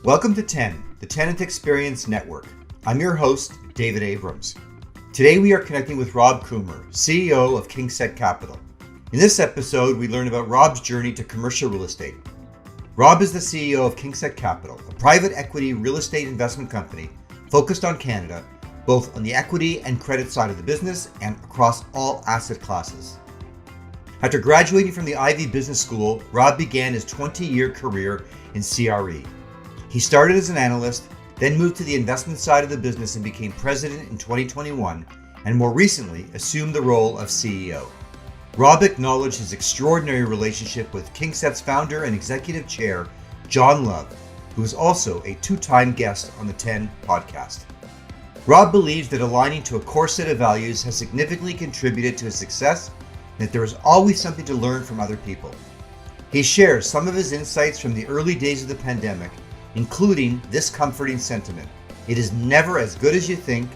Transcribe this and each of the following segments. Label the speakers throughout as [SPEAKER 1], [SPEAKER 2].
[SPEAKER 1] Welcome to 10, the Tenant Experience Network. I'm your host, David Abrams. Today we are connecting with Rob Kumer, CEO of KingSett Capital. In this episode, we learn about Rob's journey to commercial real estate. Rob is the CEO of KingSett Capital, a private equity real estate investment company focused on Canada, both on the equity and credit side of the business and across all asset classes. After graduating from the Ivey Business School, Rob began his 20-year career in CRE. He started as an analyst, then moved to the investment side of the business and became president in 2021, and more recently assumed the role of CEO. Rob acknowledged his extraordinary relationship with KingSett's founder and executive chair, Jon Love, who is also a two-time guest on the 10 podcast. Rob believes that aligning to a core set of values has significantly contributed to his success and that there is always something to learn from other people. He shares some of his insights from the early days of the pandemic, including this comforting sentiment: it is never as good as you think,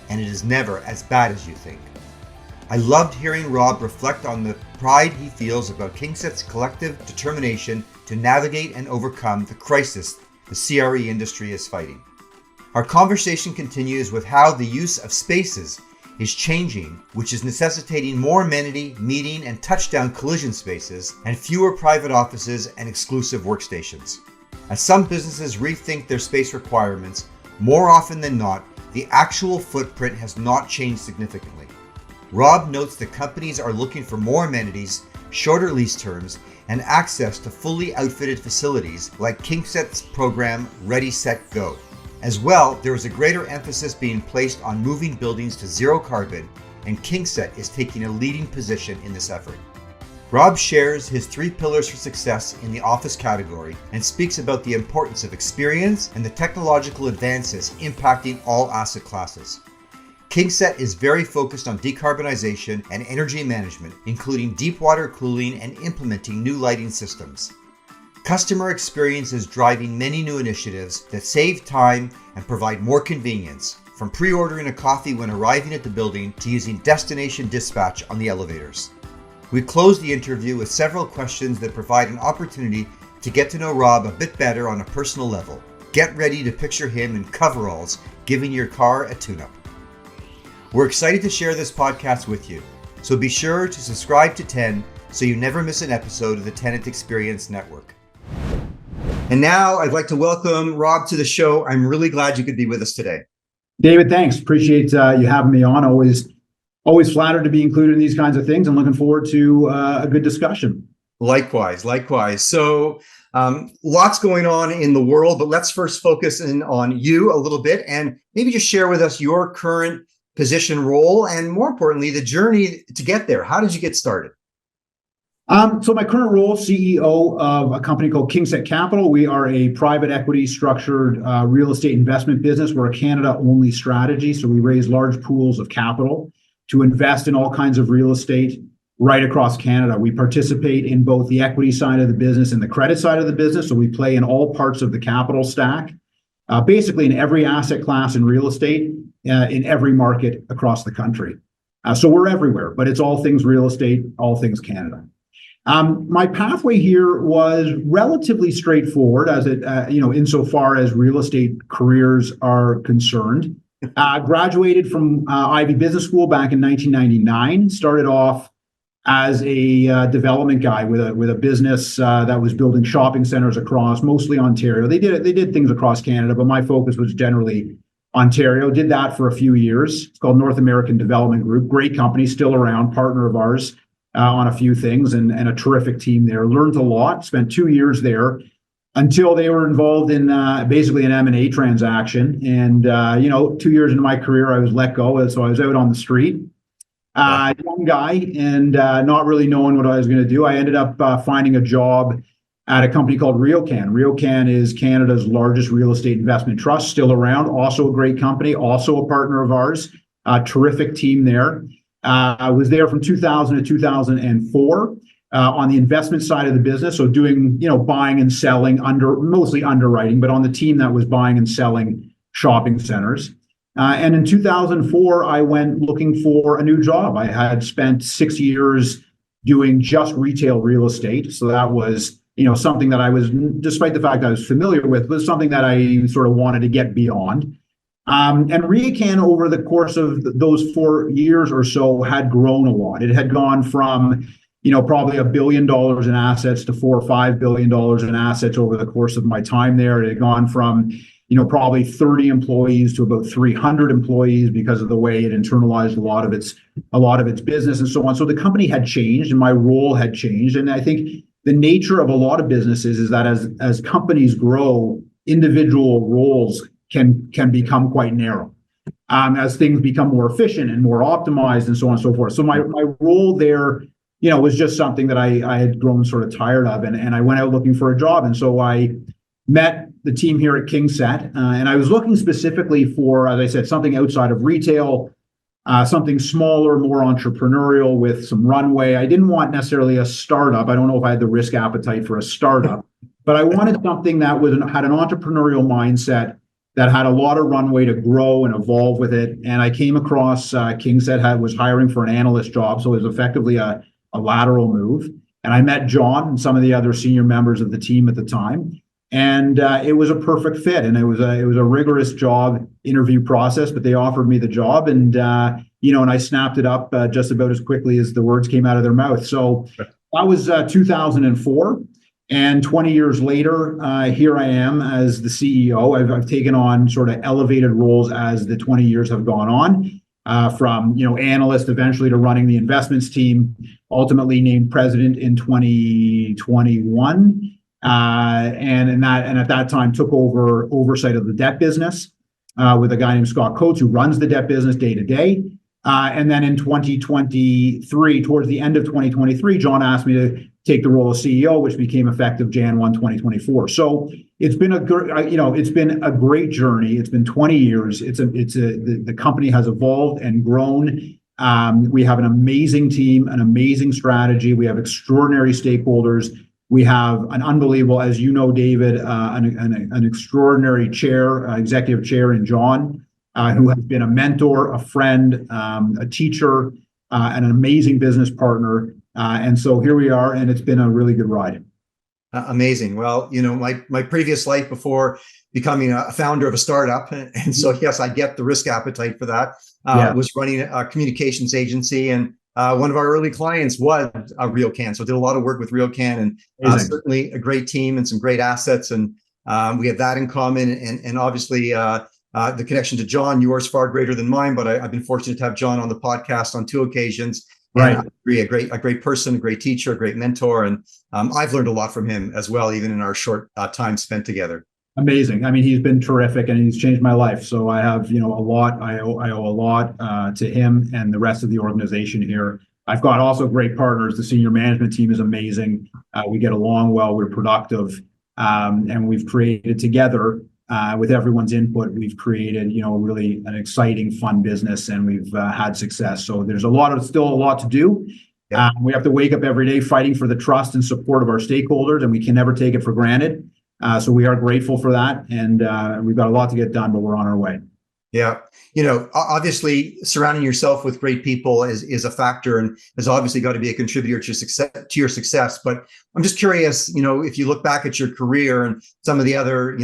[SPEAKER 1] and it is never as bad as you think. I loved hearing Rob reflect on the pride he feels about KingSett's collective determination to navigate and overcome the crisis the CRE industry is fighting. Our conversation continues with how the use of spaces is changing, which is necessitating more amenity, meeting, and touchdown collision spaces, and fewer private offices and exclusive workstations. As some businesses rethink their space requirements, more often than not, the actual footprint has not changed significantly. Rob notes that companies are looking for more amenities, shorter lease terms, and access to fully outfitted facilities like KingSett's program Ready, Set, Go. As well, there is a greater emphasis being placed on moving buildings to zero carbon, and KingSett is taking a leading position in this effort. Rob shares his 3 pillars for success in the office category and speaks about the importance of experience and the technological advances impacting all asset classes. KingSett is very focused on decarbonization and energy management, including deep water cooling and implementing new lighting systems. Customer experience is driving many new initiatives that save time and provide more convenience, from pre-ordering a coffee when arriving at the building to using destination dispatch on the elevators. We close the interview with several questions that provide an opportunity to get to know Rob a bit better on a personal level. Get ready to picture him in coveralls giving your car a tune-up. We're excited to share this podcast with you, so be sure to subscribe to 10 so you never miss an episode of the Tenant Experience Network. And now I'd like to welcome Rob to the show. I'm really glad you could be with us today.
[SPEAKER 2] David, thanks. Appreciate you having me on. Always flattered to be included in these kinds of things and looking forward to a good discussion.
[SPEAKER 1] Likewise. So lots going on in the world, but let's first focus in on you a little bit and maybe just share with us your current position, role, and more importantly, the journey to get there. How did you get started?
[SPEAKER 2] So my current role, CEO of a company called KingSett Capital. We are a private equity structured real estate investment business. We're a Canada-only strategy, so we raise large pools of capital to invest in all kinds of real estate right across Canada. We participate in both the equity side of the business and the credit side of the business, so we play in all parts of the capital stack, basically in every asset class in real estate, in every market across the country. So we're everywhere, but it's all things real estate, all things Canada. My pathway here was relatively straightforward, as it, insofar as real estate careers are concerned. Graduated from Ivey Business School back in 1999. Started off as a development guy with a business that was building shopping centers across mostly Ontario. They did things across Canada, but my focus was generally Ontario. Did that for a few years. It's called North American Development Group. Great company, still around, partner of ours on a few things, and a terrific team there. Learned a lot. Spent 2 years there until they were involved in basically an M&A transaction. And 2 years into my career, I was let go, so I was out on the street. Young guy and not really knowing what I was going to do. I ended up finding a job at a company called RioCan. RioCan is Canada's largest real estate investment trust, still around, also a great company, also a partner of ours, terrific team there. I was there from 2000 to 2004 on the investment side of the business, so doing, buying and selling, mostly underwriting, but on the team that was buying and selling shopping centers. And in 2004, I went looking for a new job. I had spent 6 years doing just retail real estate. So that was, something that I was, despite the fact I was familiar with, was something that I sort of wanted to get beyond. And RioCan, over the course of those 4 years or so, had grown a lot. It had gone from, probably $1 billion in assets to $4 or $5 billion in assets over the course of my time there. It had gone from, probably 30 employees to about 300 employees because of the way it internalized a lot of its business and so on. So the company had changed and my role had changed. And I think the nature of a lot of businesses is that as companies grow, individual roles can become quite narrow as things become more efficient and more optimized and so on and so forth. So my role there, was just something that I had grown sort of tired of, and I went out looking for a job. And so I met the team here at KingSett, and I was looking specifically for, as I said, something outside of retail, something smaller, more entrepreneurial with some runway. I didn't want necessarily a startup. I don't know if I had the risk appetite for a startup, but I wanted something that had an entrepreneurial mindset, that had a lot of runway to grow and evolve with it. And I came across KingSett was hiring for an analyst job, so it was effectively a lateral move. And I met Jon and some of the other senior members of the team at the time, and it was a perfect fit. And it was a rigorous job interview process, but they offered me the job, and and I snapped it up just about as quickly as the words came out of their mouth. So that was 2004. And 20 years later, here I am as the CEO. I've taken on sort of elevated roles as the 20 years have gone on, from analyst eventually to running the investments team, ultimately named president in 2021, and at that time took over oversight of the debt business with a guy named Scott Coates, who runs the debt business day to day. And then in 2023, towards the end of 2023, Jon asked me to take the role of CEO, which became effective Jan 1, 2024. So it's been a great journey. It's been 20 years. The company has evolved and grown. We have an amazing team, an amazing strategy. We have extraordinary stakeholders. We have an unbelievable, as you know, David, an extraordinary executive chair in Jon, who has been a mentor, a friend, a teacher, and an amazing business partner. And so here we are, and it's been a really good ride.
[SPEAKER 1] Amazing. Well, my previous life before becoming a founder of a startup, and so yes, I get the risk appetite for that. Was running a communications agency, and one of our early clients was RioCan. So I did a lot of work with RioCan, and certainly a great team and some great assets, and we have that in common. And obviously, the connection to Jon, yours far greater than mine, but I've been fortunate to have Jon on the podcast on 2 occasions. Right. A great person, a great teacher, a great mentor. And I've learned a lot from him as well, even in our short time spent together.
[SPEAKER 2] Amazing. I mean, he's been terrific and he's changed my life. So I have, a lot, I owe a lot to him and the rest of the organization here. I've got also great partners. The senior management team is amazing. We get along well, we're productive. And we've created together, with everyone's input, we've created, really an exciting, fun business, and we've had success. So there's still a lot to do. Yeah. We have to wake up every day fighting for the trust and support of our stakeholders, and we can never take it for granted. So we are grateful for that, and we've got a lot to get done, but we're on our way.
[SPEAKER 1] Yeah. Obviously surrounding yourself with great people is a factor, and has obviously got to be a contributor to your success. But I'm just curious, if you look back at your career and some of the other,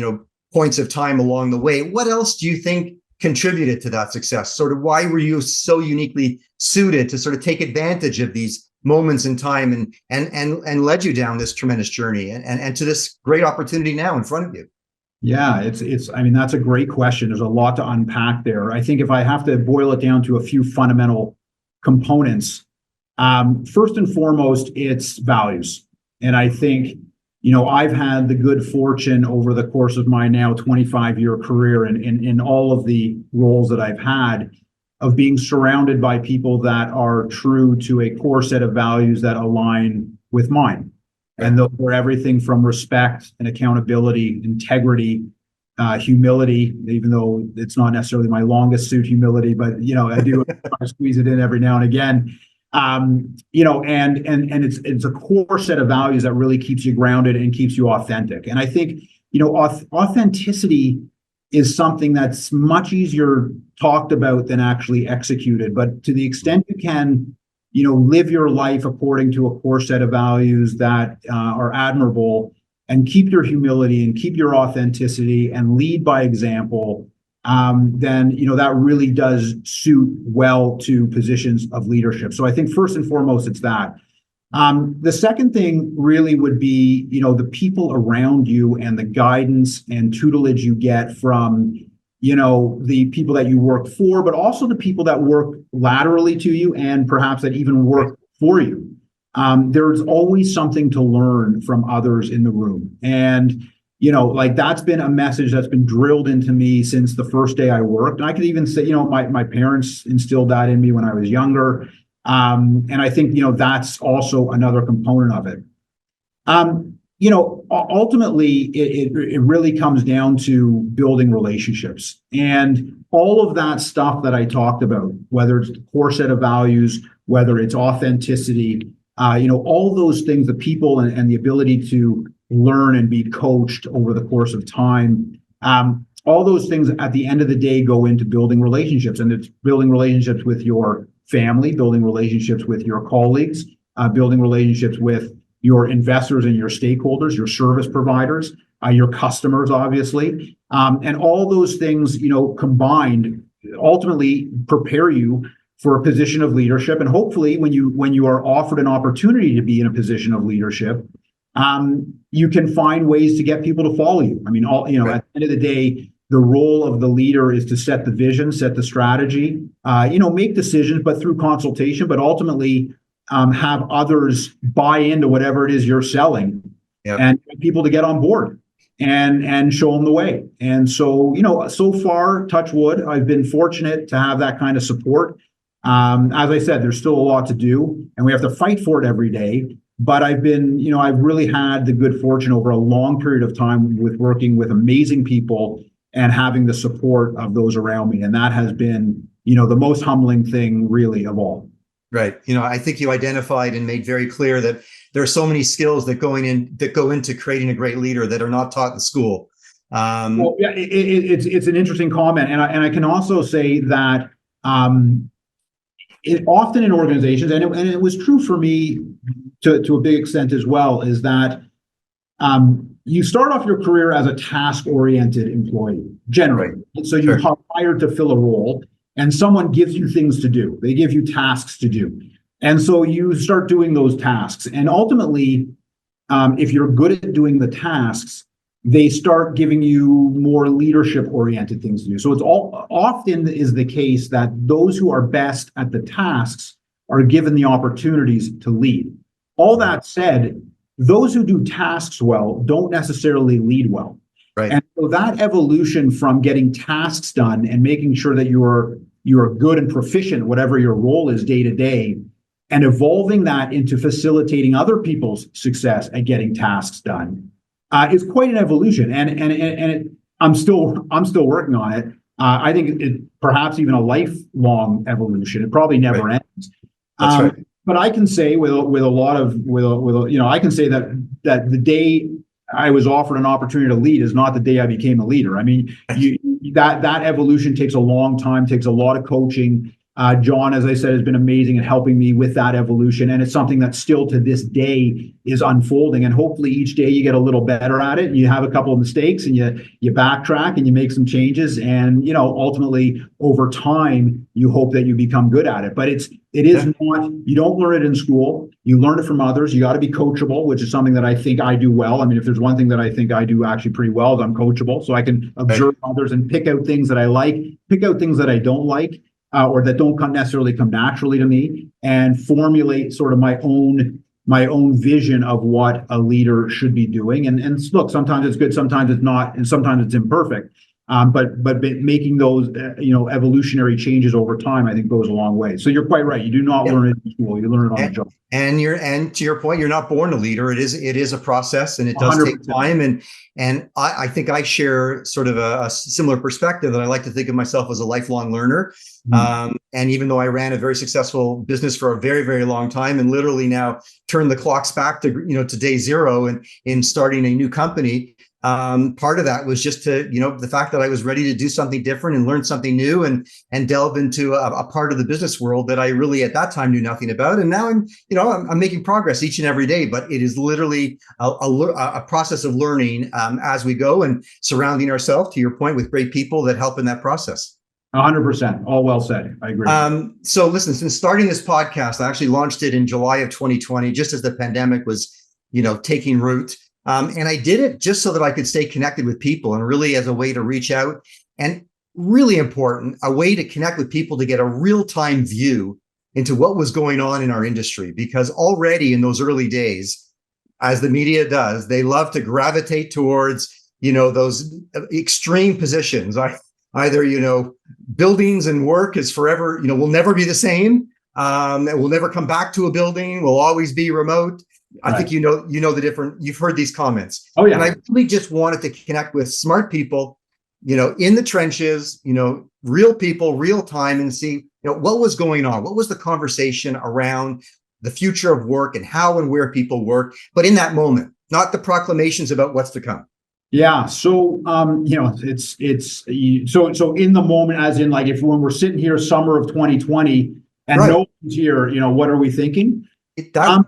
[SPEAKER 1] points of time along the way, what else do you think contributed to that success? Sort of why were you so uniquely suited to sort of take advantage of these moments in time and led you down this tremendous journey and to this great opportunity now in front of you?
[SPEAKER 2] Yeah, I mean, that's a great question. There's a lot to unpack there. I think if I have to boil it down to a few fundamental components, first and foremost, it's values. And I think, I've had the good fortune over the course of my now 25-year career and in all of the roles that I've had of being surrounded by people that are true to a core set of values that align with mine. And those are everything from respect and accountability, integrity, humility, even though it's not necessarily my longest suit, humility, but, I do try to squeeze it in every now and again. And it's a core set of values that really keeps you grounded and keeps you authentic. And I think, authenticity is something that's much easier talked about than actually executed. But to the extent you can live your life according to a core set of values that are admirable, and keep your humility and keep your authenticity and lead by example, then that really does suit well to positions of leadership. So I think first and foremost, it's that. The second thing really would be, the people around you and the guidance and tutelage you get from, the people that you work for, but also the people that work laterally to you and perhaps that even work for you. There's always something to learn from others in the room. And, that's been a message that's been drilled into me since the first day I worked. And I could even say, my parents instilled that in me when I was younger. And I think, that's also another component of it. Ultimately, it really comes down to building relationships. And all of that stuff that I talked about, whether it's the core set of values, whether it's authenticity, all those things, the people and the ability to learn and be coached over the course of time, all those things at the end of the day go into building relationships. And it's building relationships with your family, building relationships with your colleagues, building relationships with your investors and your stakeholders, your service providers, your customers, obviously. And all those things, combined ultimately prepare you for a position of leadership. And hopefully when you are offered an opportunity to be in a position of leadership, you can find ways to get people to follow you. I mean,
[SPEAKER 1] Right.
[SPEAKER 2] At the end of the day, the role of the leader is to set the vision, set the strategy, make decisions, but through consultation, but ultimately have others buy into whatever it is you're selling, and get people to get on board and show them the way. And so, so far, touch wood, I've been fortunate to have that kind of support. As I said, there's still a lot to do, and we have to fight for it every day. But I've really had the good fortune over a long period of time with working with amazing people and having the support of those around me. And that has been, the most humbling thing really of all.
[SPEAKER 1] Right. I think you identified and made very clear that there are so many skills that go into creating a great leader that are not taught in school.
[SPEAKER 2] Well, yeah, it's an interesting comment, and I can also say that it often in organizations, and it was true for me to a big extent as well, is that you start off your career as a task-oriented employee generally, and so you're hired to fill a role. And someone gives you things to do. They give you tasks to do. And so you start doing those tasks. And ultimately, if you're good at doing the tasks, they start giving you more leadership-oriented things to do. So it's often is the case that those who are best at the tasks are given the opportunities to lead. All that said, those who do tasks well don't necessarily lead well.
[SPEAKER 1] Right.
[SPEAKER 2] And so that evolution from getting tasks done and making sure that you are good and proficient, whatever your role is day to day, and evolving that into facilitating other people's success at getting tasks done is quite an evolution. I'm still working on it. I think it perhaps even a lifelong evolution. It probably never ends.
[SPEAKER 1] That's right.
[SPEAKER 2] But I can say I can say that the day I was offered an opportunity to lead is not the day I became a leader. I mean, that evolution takes a long time, takes a lot of coaching. Jon, as I said, has been amazing at helping me with that evolution. And it's something that still to this day is unfolding. And hopefully each day you get a little better at it. And you have a couple of mistakes and you backtrack and you make some changes. And, ultimately over time, you hope that you become good at it. But it is not, you don't learn it in school. You learn it from others. You got to be coachable, which is something that I think I do well. I mean, if there's one thing that I think I do actually pretty well, is I'm coachable. So I can observe others and pick out things that I like, pick out things that I don't like. Or that don't necessarily come naturally to me, and formulate sort of my own vision of what a leader should be doing. And look, sometimes it's good, sometimes it's not, and sometimes it's imperfect. But making those evolutionary changes over time, I think goes a long way. So you're quite right. You do not learn it in school. You learn it on the job.
[SPEAKER 1] And to your point, you're not born a leader. It is a process, and it does 100%. Take time. And I think I share sort of a similar perspective, that I like to think of myself as a lifelong learner. Mm-hmm. And even though I ran a very successful business for a very, very long time, and literally now turn the clocks back to day zero and in starting a new company, part of that was just to, the fact that I was ready to do something different and learn something new and delve into a part of the business world that I really at that time knew nothing about. And now I'm making progress each and every day, but it is literally a process of learning as we go and surrounding ourselves, to your point, with great people that help in that process.
[SPEAKER 2] 100%. All well said. I agree.
[SPEAKER 1] So listen, since starting this podcast, I actually launched it in July of 2020, just as the pandemic was, taking root. And I did it just so that I could stay connected with people and really as a way to reach out, and really important, a way to connect with people to get a real-time view into what was going on in our industry. Because already in those early days, as the media does, they love to gravitate towards, those extreme positions. Either, buildings and work is forever, will never be the same. We'll never come back to a building. We'll always be remote. I think you've heard these comments.
[SPEAKER 2] Oh, yeah.
[SPEAKER 1] And I really just wanted to connect with smart people, in the trenches, real people, real time, and see, what was going on? What was the conversation around the future of work and how and where people work, but in that moment, not the proclamations about what's to come.
[SPEAKER 2] Yeah. So, so in the moment, as in like, when we're sitting here summer of 2020 and
[SPEAKER 1] right.
[SPEAKER 2] No one's here, what are we thinking?
[SPEAKER 1] That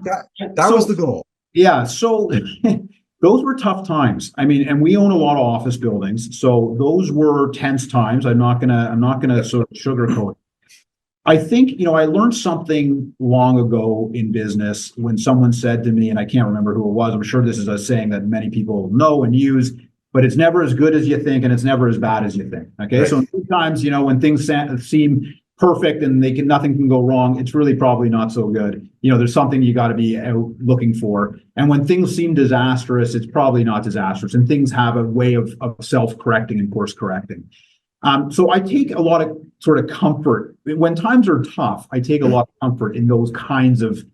[SPEAKER 1] was the goal.
[SPEAKER 2] Yeah. So those were tough times. I mean, and we own a lot of office buildings, so those were tense times. I'm not gonna sort of sugarcoat it. I think, I learned something long ago in business when someone said to me, and I can't remember who it was. I'm sure this is a saying that many people know and use, but it's never as good as you think, and it's never as bad as you think. Okay. Right. So sometimes, when things seem perfect and nothing can go wrong, it's really probably not so good. There's something you got to be out looking for. And when things seem disastrous, it's probably not disastrous. And things have a way of self-correcting and course correcting. So I take a lot of sort of comfort when times are tough. I take a lot of comfort in those kinds of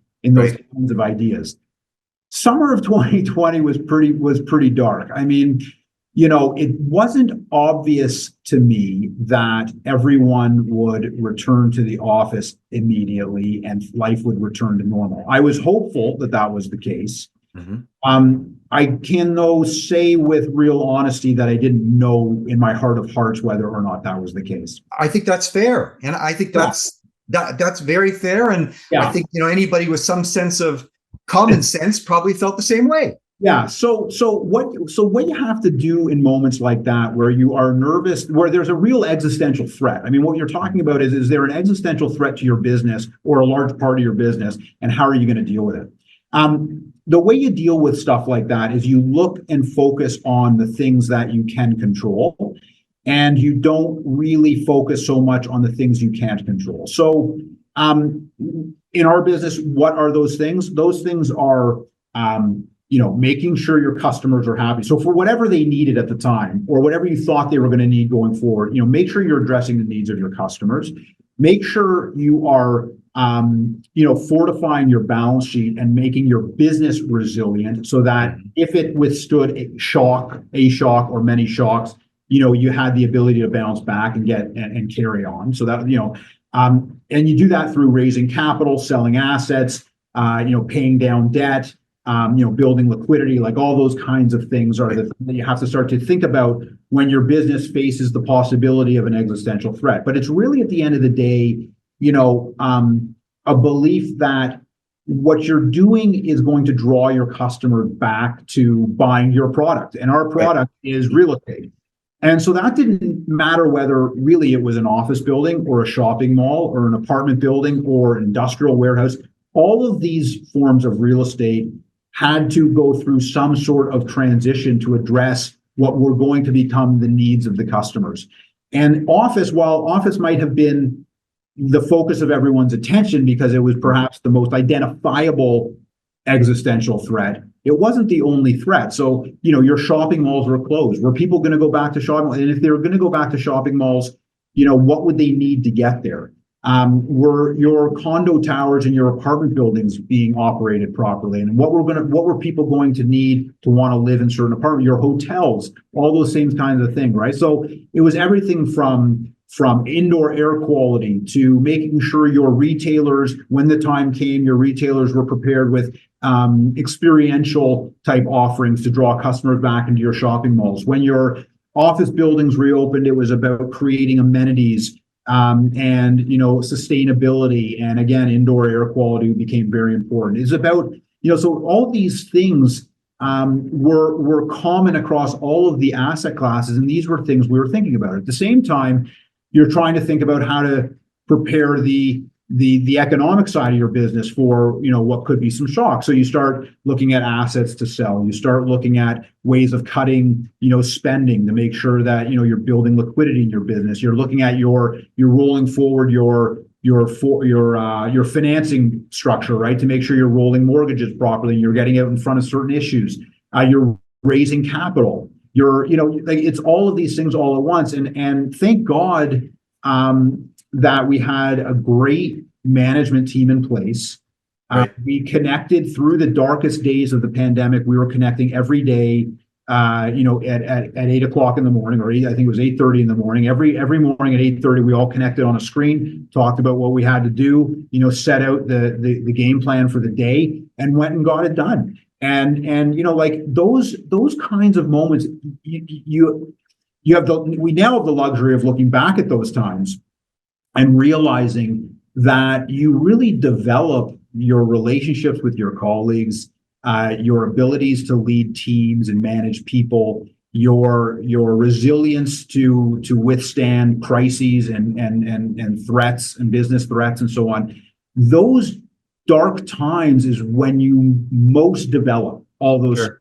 [SPEAKER 2] ideas. Summer of 2020 was pretty dark. I mean, it wasn't obvious to me that everyone would return to the office immediately and life would return to normal. I was hopeful that was the case. Mm-hmm. I can though say with real honesty that I didn't know in my heart of hearts whether or not that was the case.
[SPEAKER 1] I think that's fair, and I think that's very fair. And I think anybody with some sense of common sense probably felt the same way.
[SPEAKER 2] Yeah. So what you have to do in moments like that, where you are nervous, where there's a real existential threat. I mean, what you're talking about is there an existential threat to your business or a large part of your business, and how are you going to deal with it? The way you deal with stuff like that is you look and focus on the things that you can control, and you don't really focus so much on the things you can't control. So, in our business, what are those things? Those things are, making sure your customers are happy. So for whatever they needed at the time, or whatever you thought they were going to need going forward, make sure you're addressing the needs of your customers. Make sure you are, fortifying your balance sheet and making your business resilient, so that if it withstood a shock or many shocks, you had the ability to bounce back and get and carry on. So that, and you do that through raising capital, selling assets, paying down debt, building liquidity. Like all those kinds of things are the things that you have to start to think about when your business faces the possibility of an existential threat. But it's really, at the end of the day, a belief that what you're doing is going to draw your customer back to buying your product. And our product is real estate. And so that didn't matter whether really it was an office building or a shopping mall or an apartment building or an industrial warehouse. All of these forms of real estate had to go through some sort of transition to address what were going to become the needs of the customers. And while office might have been the focus of everyone's attention because it was perhaps the most identifiable existential threat, it wasn't the only threat. So, your shopping malls were closed. Were people going to go back to shopping malls? And if they were going to go back to shopping malls, what would they need to get there? Were your condo towers and your apartment buildings being operated properly? And what were people going to need to want to live in certain apartments? Your hotels, all those same kinds of things, right? So it was everything from from indoor air quality to making sure your retailers, when the time came, your retailers were prepared with experiential type offerings to draw customers back into your shopping malls. When your office buildings reopened, it was about creating amenities and sustainability, and again, indoor air quality became very important. It's about so all these things were common across all of the asset classes, and these were things we were thinking about. At the same time, you're trying to think about how to prepare the economic side of your business for what could be some shocks. So you start looking at assets to sell. You start looking at ways of cutting spending to make sure that you're building liquidity in your business. You're looking at you're rolling forward your financing structure, right, to make sure you're rolling mortgages properly and you're getting out in front of certain issues. You're raising capital. It's all of these things all at once. And thank God that we had a great management team in place.
[SPEAKER 1] Right.
[SPEAKER 2] We connected through the darkest days of the pandemic. We were connecting every day, at 8:00 in the morning, or I think it was 8:30 in the morning. Every morning at 8:30, we all connected on a screen, talked about what we had to do, set out the game plan for the day, and went and got it done. And those kinds of moments, we now have the luxury of looking back at those times and realizing that you really develop your relationships with your colleagues, your abilities to lead teams and manage people, your resilience to withstand crises and threats and business threats and so on. Those dark times is when you most develop all those.
[SPEAKER 1] Sure.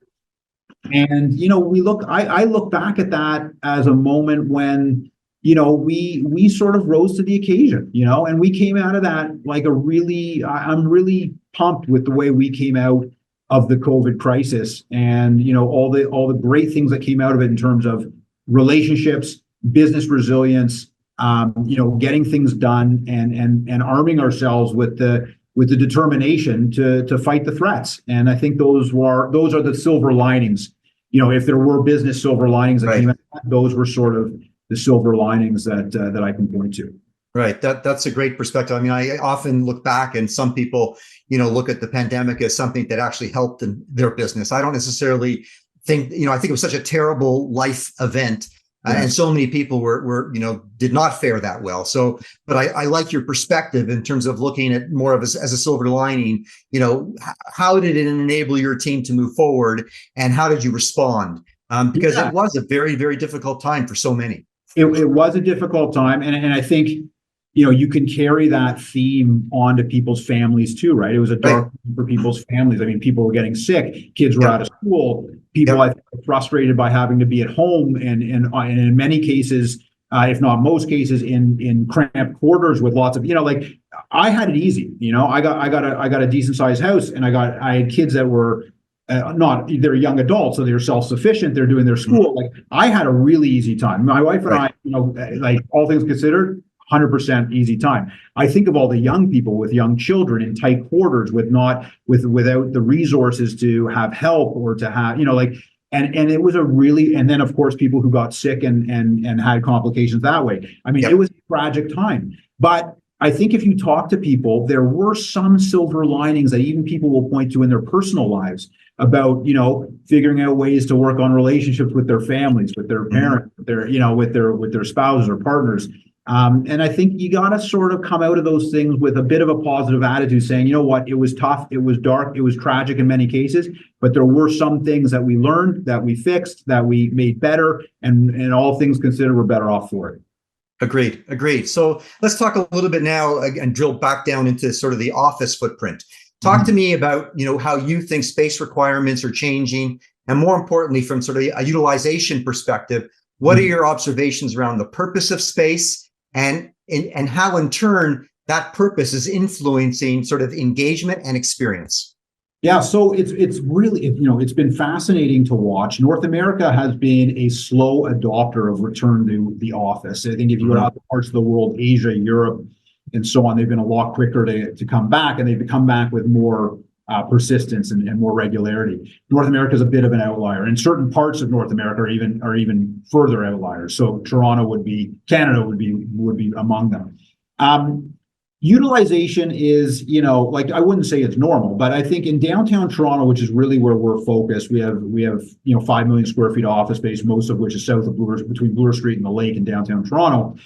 [SPEAKER 2] And I look back at that as a moment when we sort of rose to the occasion, and we came out of that like I'm really pumped with the way we came out of the COVID crisis, and all the great things that came out of it in terms of relationships, business resilience, getting things done, and arming ourselves with the determination to fight the threats. And I think those are the silver linings. If there were business silver linings that
[SPEAKER 1] Right.
[SPEAKER 2] came out, those were sort of the silver linings that I can point to.
[SPEAKER 1] Right. That's a great perspective. I mean, I often look back, and some people, look at the pandemic as something that actually helped in their business. I don't necessarily think, I think it was such a terrible life event. And so many people were did not fare that well. So, but I like your perspective in terms of looking at more of as a silver lining. How did it enable your team to move forward, and how did you respond? Because it was a very, very difficult time for so many.
[SPEAKER 2] It was a difficult time, and I think you can carry that theme onto people's families too, right? It was a dark time for people's families. I mean, people were getting sick, kids were out of school, people I think were frustrated by having to be at home, and in many cases, if not most cases, in cramped quarters with lots of I had it easy. I got a decent sized house, and I had kids that were they're young adults, so they're self-sufficient, they're doing their school. Like, I had a really easy time. My wife and I, like, all things considered, 100% easy time. I think of all the young people with young children in tight quarters without the resources to have help or to have, and it was and then of course people who got sick and had complications that way. I mean, it was a tragic time. But I think if you talk to people, there were some silver linings that even people will point to in their personal lives about, figuring out ways to work on relationships with their families, with their parents, with their spouses or partners. And I think you got to sort of come out of those things with a bit of a positive attitude, saying, you know what, it was tough, it was dark, it was tragic in many cases, but there were some things that we learned, that we fixed, that we made better, and all things considered, we're better off for it.
[SPEAKER 1] Agreed. So let's talk a little bit now and drill back down into sort of the office footprint. Talk to me about, how you think space requirements are changing, and more importantly, from sort of a utilization perspective, what are your observations around the purpose of space, and how in turn that purpose is influencing sort of engagement and experience?
[SPEAKER 2] Yeah, so it's really, it's been fascinating to watch. North America has been a slow adopter of return to the office. I think if you go to other parts of the world, Asia, Europe, and so on, they've been a lot quicker to come back, and they've come back with more persistence and more regularity. North America is a bit of an outlier, and certain parts of North America are even further outliers. So Canada would be among them. Utilization is, like, I wouldn't say it's normal, but I think in downtown Toronto, which is really where we're focused, we have 5 million square feet of office space, most of which is south of between Bloor Street and the lake in downtown Toronto.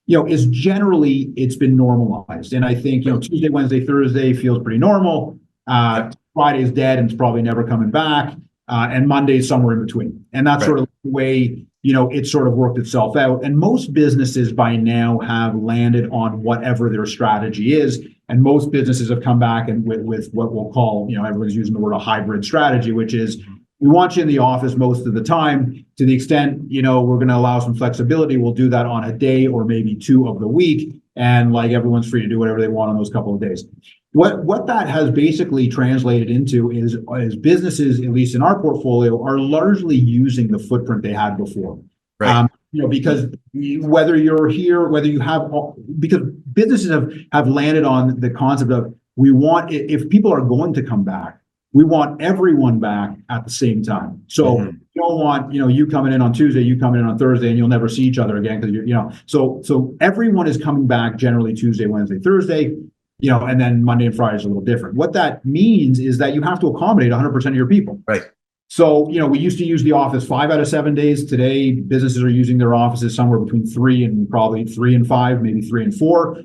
[SPEAKER 2] Is generally, it's been normalized. And I think, Tuesday, Wednesday, Thursday feels pretty normal. Friday's dead and it's probably never coming back. And Monday's somewhere in between. And that's sort of the way, it sort of worked itself out. And most businesses by now have landed on whatever their strategy is. And most businesses have come back and with what we'll call, everyone's using the word a hybrid strategy, which is we want you in the office most of the time. To the extent, we're going to allow some flexibility, we'll do that on a day or maybe 2 of the week. And like everyone's free to do whatever they want on those couple of days. What that has basically translated into is businesses, at least in our portfolio, are largely using the footprint they had before.
[SPEAKER 1] Right.
[SPEAKER 2] Because whether you're here, because businesses have landed on the concept of if people are going to come back, we want everyone back at the same time. So you don't want, you coming in on Tuesday, you coming in on Thursday, and you'll never see each other again because so everyone is coming back generally Tuesday, Wednesday, Thursday. And then Monday and Friday is a little different. What that means is that you have to accommodate 100% of your people.
[SPEAKER 1] Right.
[SPEAKER 2] So, we used to use the office 5 out of 7 days. Today, businesses are using their offices somewhere between 3 and probably 3 and 5, maybe 3 and 4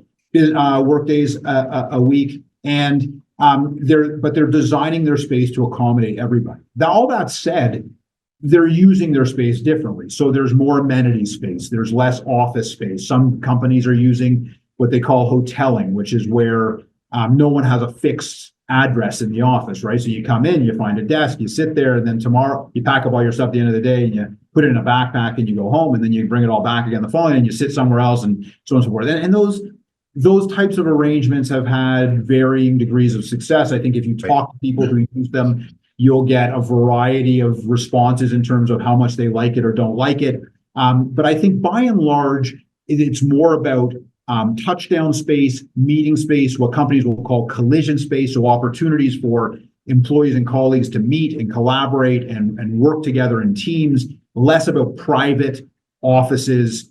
[SPEAKER 2] work days a week. And they're designing their space to accommodate everybody. Now, all that said, they're using their space differently. So there's more amenity space. There's less office space. Some companies are using what they call hoteling, which is where no one has a fixed address in the office, right? So you come in, you find a desk, you sit there, and then tomorrow you pack up all your stuff at the end of the day and you put it in a backpack and you go home, and then you bring it all back again the following and you sit somewhere else, and so on and so forth. And those types of arrangements have had varying degrees of success. I think if you talk to people who use them, you'll get a variety of responses in terms of how much they like it or don't like it. But I think by and large, it's more about touchdown space, meeting space, what companies will call collision space, so opportunities for employees and colleagues to meet and collaborate and work together in teams, less about private offices,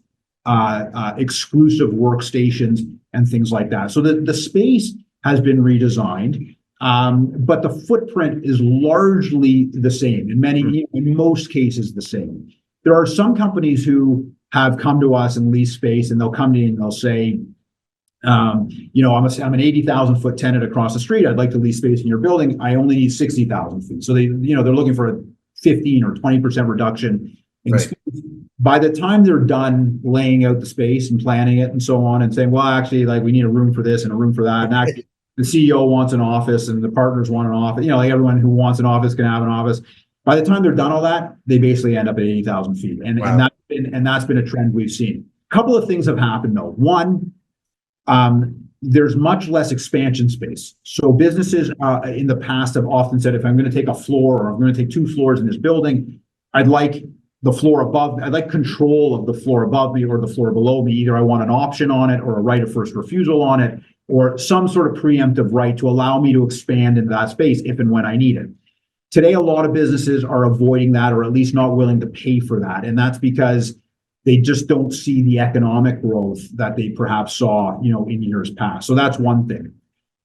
[SPEAKER 2] exclusive workstations, and things like that. So the space has been redesigned, but the footprint is largely the same, in most cases the same. There are some companies who have come to us and lease space, and they'll come to me and they'll say, I'm an 80,000 foot tenant across the street. I'd like to lease space in your building. I only need 60,000 feet. So they're looking for a 15 or 20% reduction in space. By the time they're done laying out the space and planning it and so on, and saying, well, actually, like, we need a room for this and a room for that, and actually the CEO wants an office and the partners want an office, like everyone who wants an office can have an office. By the time they're done all that, they basically end up at 80,000 feet. And that's been a trend we've seen. A couple of things have happened though. One, there's much less expansion space. So businesses in the past have often said, if I'm going to take a floor or I'm going to take 2 floors in this building, I'd like the floor above, I'd like control of the floor above me or the floor below me. Either I want an option on it or a right of first refusal on it, or some sort of preemptive right to allow me to expand into that space if and when I need it. Today, a lot of businesses are avoiding that, or at least not willing to pay for that. And that's because they just don't see the economic growth that they perhaps saw, in years past. So that's one thing.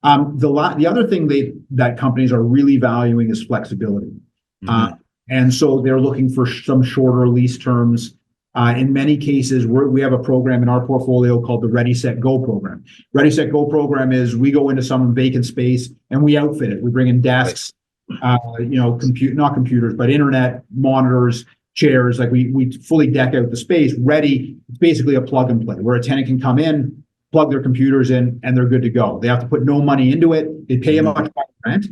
[SPEAKER 2] The other thing that companies are really valuing is flexibility. And so they're looking for some shorter lease terms. In many cases, we have a program in our portfolio called the Ready, Set, Go program. Ready, Set, Go program is we go into some vacant space and we outfit it. We bring in desks, not computers, but internet, monitors, chairs. Like we fully deck out the space. Ready, it's basically a plug and play where a tenant can come in, plug their computers in, and they're good to go. They have to put no money into it. They pay a much higher rent.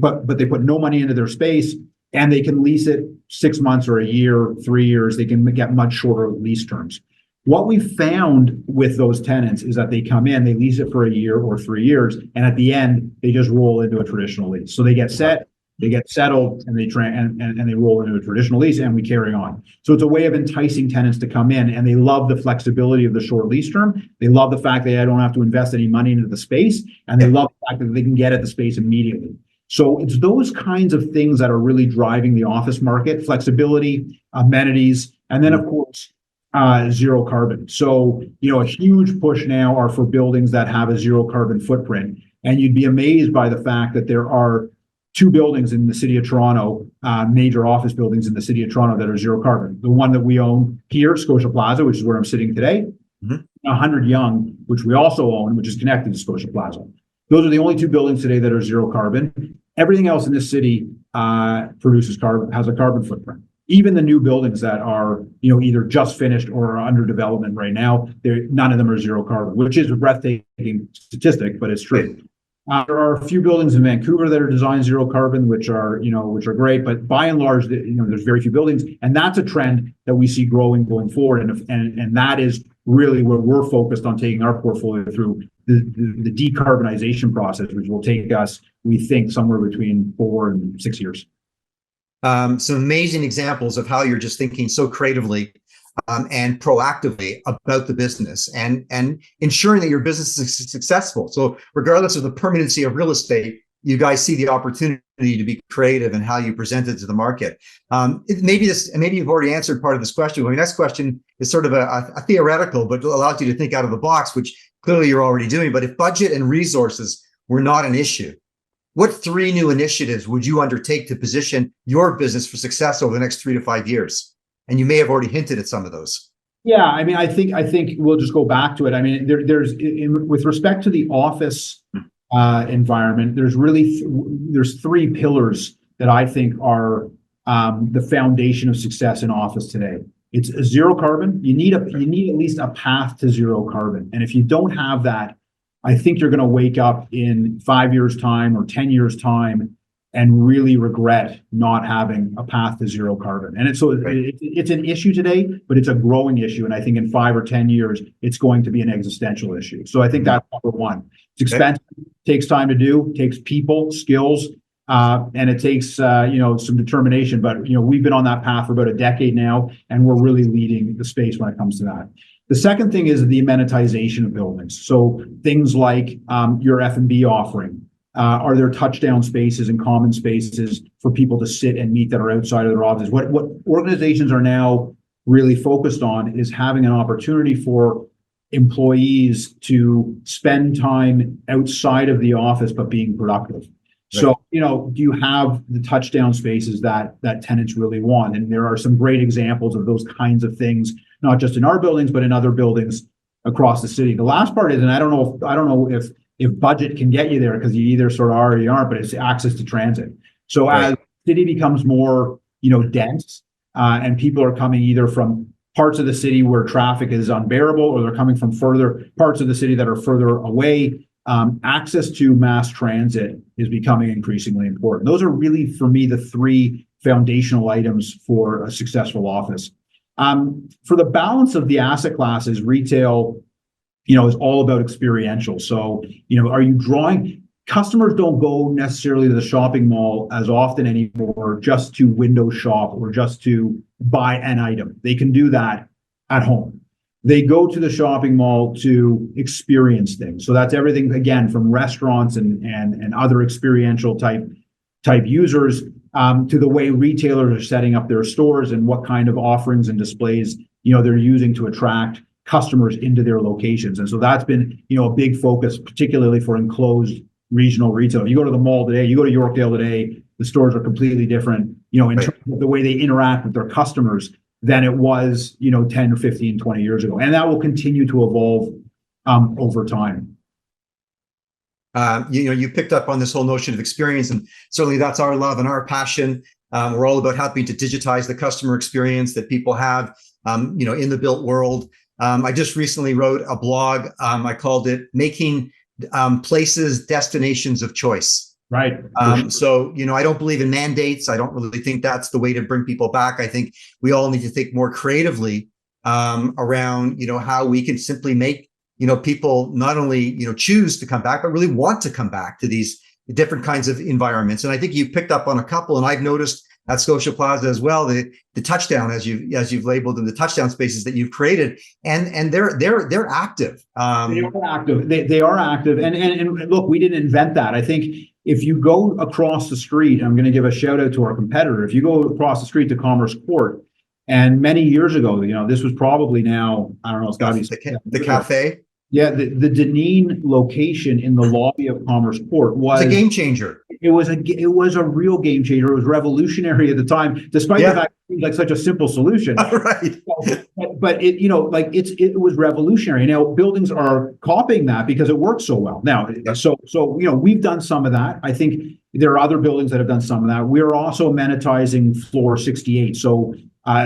[SPEAKER 2] But they put no money into their space, and they can lease it 6 months or a year, 3 years. They can get much shorter lease terms. What we found with those tenants is that they come in, they lease it for a year or 3 years, and at the end, they just roll into a traditional lease. So they get set, they get settled, and they roll into a traditional lease, and we carry on. So it's a way of enticing tenants to come in, and they love the flexibility of the short lease term. They love the fact that they don't have to invest any money into the space, and they love the fact that they can get at the space immediately. So it's those kinds of things that are really driving the office market: flexibility, amenities, and then of course, zero carbon. So, a huge push now are for buildings that have a zero carbon footprint. And you'd be amazed by the fact that there are two buildings in the city of Toronto, major office buildings in the city of Toronto that are zero carbon. The one that we own here, Scotia Plaza, which is where I'm sitting today, 100 Yonge, which we also own, which is connected to Scotia Plaza. Those are the only two buildings today that are zero carbon. Everything else in this city produces carbon, has a carbon footprint. Even the new buildings that are, either just finished or are under development right now, none of them are zero carbon, which is a breathtaking statistic, but it's true. There are a few buildings in Vancouver that are designed zero carbon, which are great, but by and large, there's very few buildings, and that's a trend that we see growing going forward, and that is really where we're focused on taking our portfolio through the decarbonization process, which will take us, we think, somewhere between 4 and 6 years.
[SPEAKER 1] Some amazing examples of how you're just thinking so creatively and proactively about the business and ensuring that your business is successful. So regardless of the permanency of real estate, you guys see the opportunity to be creative in how you present it to the market. Maybe you've already answered part of this question. My next question is sort of a theoretical, but allows you to think out of the box, which clearly you're already doing. But if budget and resources were not an issue, what 3 new initiatives would you undertake to position your business for success over the next 3 to 5 years? And you may have already hinted at some of those.
[SPEAKER 2] Yeah, I think we'll just go back to it. There's with respect to the office environment, there's 3 pillars that I think are the foundation of success in office today. It's zero carbon. You need at least a path to zero carbon, and if you don't have that, I think you're going to wake up in 5 years' time or 10 years' time and really regret not having a path to zero carbon. And it's an issue today, but it's a growing issue. And I think in 5 or 10 years, it's going to be an existential issue. So I think that's number one. It's expensive, takes time to do, takes people, skills, and it takes some determination. But we've been on that path for about a decade now, and we're really leading the space when it comes to that. The second thing is the amenitization of buildings. So things like your F&B offering. Are there touchdown spaces and common spaces for people to sit and meet that are outside of their offices? What organizations are now really focused on is having an opportunity for employees to spend time outside of the office, but being productive. Right. So, do you have the touchdown spaces that tenants really want? And there are some great examples of those kinds of things, not just in our buildings, but in other buildings across the city. The last part is, and I don't know if budget can get you there, because you either sort of are or you aren't, but it's access to transit. So right. As the city becomes more, dense, and people are coming either from parts of the city where traffic is unbearable, or they're coming from further parts of the city that are further away, access to mass transit is becoming increasingly important. Those are really, for me, the 3 foundational items for a successful office. For the balance of the asset classes, retail, is all about experiential. So, are you drawing? Customers don't go necessarily to the shopping mall as often anymore just to window shop or just to buy an item. They can do that at home. They go to the shopping mall to experience things. So that's everything, again, from restaurants and other experiential type users to the way retailers are setting up their stores and what kind of offerings and displays they're using to attract customers into their locations. And so that's been a big focus, particularly for enclosed regional retail. You go to the mall today, you go to Yorkdale today, the stores are completely different, in terms of the way they interact with their customers than it was, 10 or 15, 20 years ago. And that will continue to evolve over time.
[SPEAKER 1] You picked up on this whole notion of experience, and certainly that's our love and our passion. We're all about helping to digitize the customer experience that people have, in the built world. I just recently wrote a blog. I called it "Making Places Destinations of Choice."
[SPEAKER 2] Right.
[SPEAKER 1] So, I don't believe in mandates. I don't really think that's the way to bring people back. I think we all need to think more creatively around, how we can simply make, people not only, choose to come back, but really want to come back to these different kinds of environments. And I think you picked up on a couple, and I've noticed at Scotia Plaza as well, the touchdown, as you've labeled them, the touchdown spaces that you've created, and they're active.
[SPEAKER 2] They are active. They are active. And look, we didn't invent that. I think if you go across the street, I'm going to give a shout out to our competitor. If you go across the street to Commerce Court, and many years ago, this was probably now, I don't know, it's got to be
[SPEAKER 1] the cafe.
[SPEAKER 2] Yeah, the Deneen location in the lobby of Commerce Court was
[SPEAKER 1] a game changer.
[SPEAKER 2] It was a real game changer. It was revolutionary at the time, despite the fact it seemed like such a simple solution.
[SPEAKER 1] Right.
[SPEAKER 2] But it was revolutionary. Now buildings are copying that because it works so well. Now, so we've done some of that. I think there are other buildings that have done some of that. We're also amenitizing floor 68. So